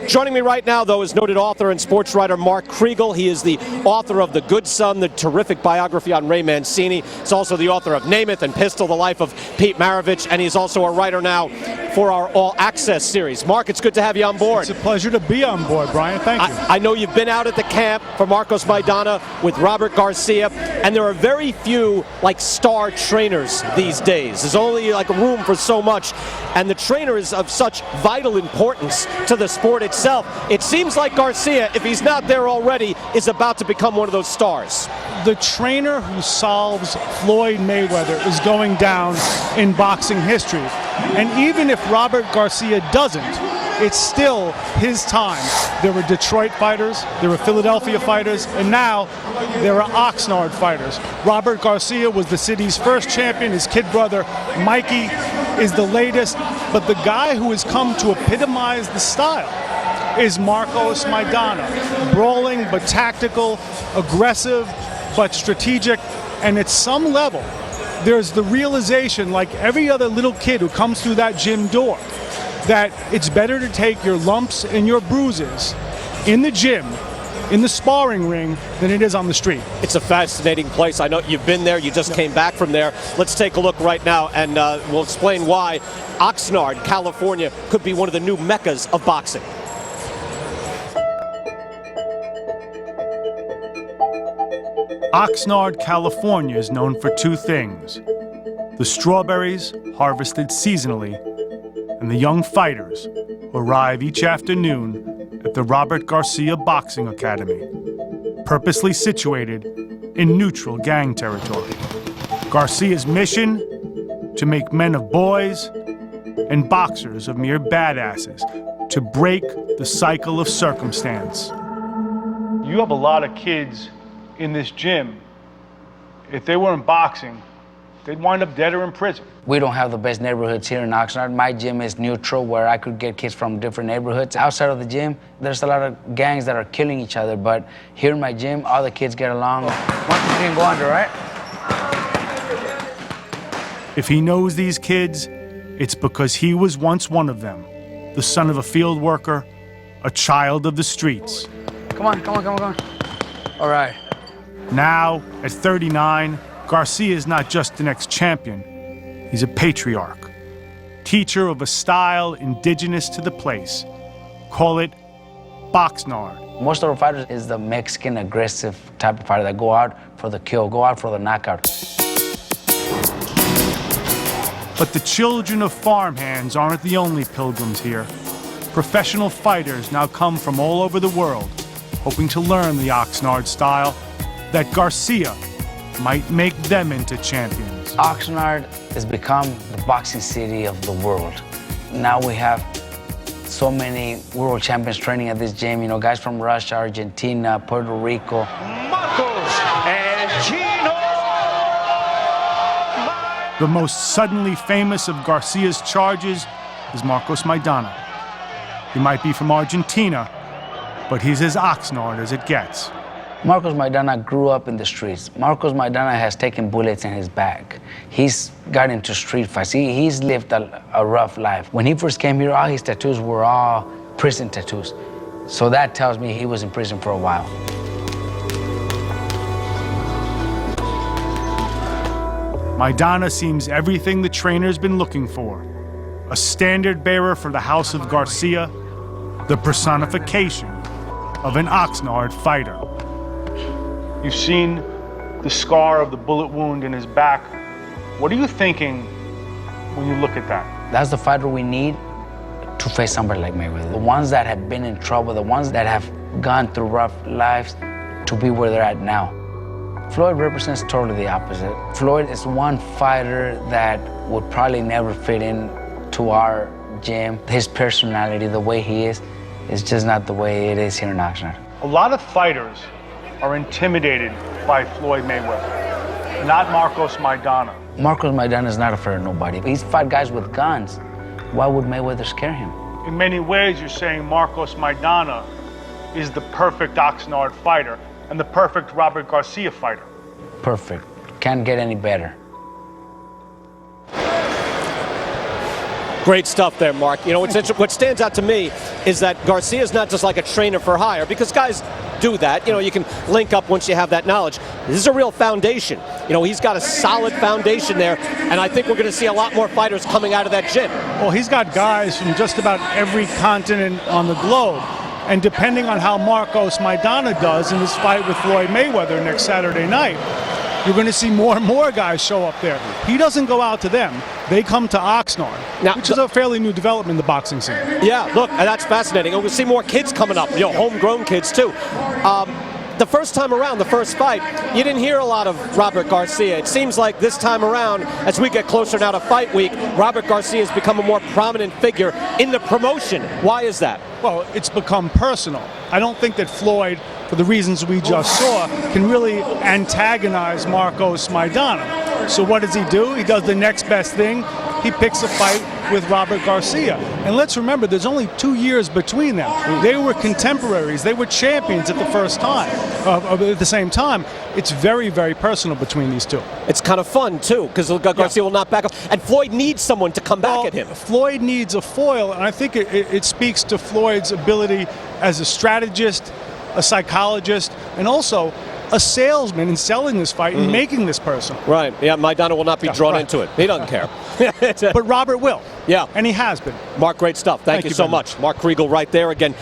Joining me right now, though, is noted author and sports writer Mark Kriegel. He is the author of The Good Son, the terrific biography on Ray Mancini. He's also the author of Namath and Pistol, the life of Pete Maravich, and he's also a writer now for our All Access series. Mark, it's good to have you on board. It's a pleasure to be on board, Brian. Thank you. I know you've been out at the camp for Marcos Maidana with Robert Garcia, and there are very few, star trainers these days. There's only, room for so much, and the trainer is of such vital importance to the sport itself. It seems like Garcia, if he's not there already, is about to become one of those stars. The trainer who solves Floyd Mayweather is going down in boxing history. And even if Robert Garcia doesn't, it's still his time. There were Detroit fighters, there were Philadelphia fighters, and now there are Oxnard fighters. Robert Garcia was the city's first champion. His kid brother, Mikey, is the latest. But the guy who has come to epitomize the style is Marcos Maidana. Brawling but tactical, aggressive but strategic, and at some level, there's the realization, like every other little kid who comes through that gym door, that it's better to take your lumps and your bruises in the gym, in the sparring ring, than it is on the street. It's a fascinating place. I know you've been there. You just came back from there. Let's take a look right now, and we'll explain why Oxnard, California, could be one of the new meccas of boxing. Oxnard, California is known for two things: the strawberries harvested seasonally, and the young fighters who arrive each afternoon at the Robert Garcia Boxing Academy, purposely situated in neutral gang territory. Garcia's mission: to make men of boys and boxers of mere badasses, to break the cycle of circumstance. You have a lot of kids in this gym. If they weren't boxing, they'd wind up dead or in prison. We don't have the best neighborhoods here in Oxnard. My gym is neutral, where I could get kids from different neighborhoods. Outside of the gym, there's a lot of gangs that are killing each other, but here in my gym, all the kids get along. One can go under, right? If he knows these kids, it's because he was once one of them, the son of a field worker, a child of the streets. Come on, come on, come on, come on. All right. Now, at 39, Garcia is not just an ex-champion, he's a patriarch, teacher of a style indigenous to the place. Call it Boxnard. Most of our fighters is the Mexican aggressive type of fighter that go out for the kill, go out for the knockout. But the children of farmhands aren't the only pilgrims here. Professional fighters now come from all over the world, hoping to learn the Oxnard style, that Garcia might make them into champions. Oxnard has become the boxing city of the world. Now we have so many world champions training at this gym. You know, guys from Russia, Argentina, Puerto Rico. Marcos and Gino! The most suddenly famous of Garcia's charges is Marcos Maidana. He might be from Argentina, but he's as Oxnard as it gets. Marcos Maidana grew up in the streets. Marcos Maidana has taken bullets in his back. He's got into street fights. He's lived a rough life. When he first came here, all his tattoos were all prison tattoos. So that tells me he was in prison for a while. Maidana seems everything the trainer's been looking for. A standard bearer for the House of Garcia, the personification of an Oxnard fighter. You've seen the scar of the bullet wound in his back. What are you thinking when you look at that? That's the fighter we need to face somebody like Mayweather. The ones that have been in trouble, the ones that have gone through rough lives to be where they're at now. Floyd represents totally the opposite. Floyd is one fighter that would probably never fit in to our gym. His personality, the way he is just not the way it is here in Oxnard. A lot of fighters are intimidated by Floyd Mayweather, not Marcos Maidana. Marcos Maidana is not afraid of nobody. He's fought guys with guns. Why would Mayweather scare him? In many ways, you're saying Marcos Maidana is the perfect Oxnard fighter and the perfect Robert Garcia fighter. Perfect. Can't get any better. Great stuff there, Mark. You know, what stands out to me is that Garcia is not just like a trainer for hire, because guys do that. You know, you can link up once you have that knowledge. This is a real foundation. You know, he's got a solid foundation there, and I think we're going to see a lot more fighters coming out of that gym. Well, he's got guys from just about every continent on the globe. And depending on how Marcos Maidana does in his fight with Floyd Mayweather next Saturday night, you're going to see more and more guys show up there. He doesn't go out to them. They come to Oxnard, which is a fairly new development in the boxing scene. Yeah, look, that's fascinating. And we'll see more kids coming up, you know, homegrown kids too. The first time around, the first fight, you didn't hear a lot of Robert Garcia. It seems like this time around, as we get closer now to fight week, Robert Garcia has become a more prominent figure in the promotion. Why is that? Well, it's become personal. I don't think that Floyd, for the reasons we just saw, can really antagonize Marcos Maidana. So what does he do? He does the next best thing. He picks a fight with Robert Garcia. And let's remember, there's only 2 years between them. They were contemporaries. They were champions at the first time, at the same time. It's very, very personal between these two. It's kind of fun, too, because Garcia will not back up. And Floyd needs someone to come back at him. Floyd needs a foil, and I think it speaks to Floyd's ability as a strategist, a psychologist, and also a salesman in selling this fight and making this personal. Right. Yeah, Maidana will not be drawn into it. He doesn't care. But Robert will. Yeah. And he has been. Mark, great stuff. Thank you so much. Mark Kriegel right there again.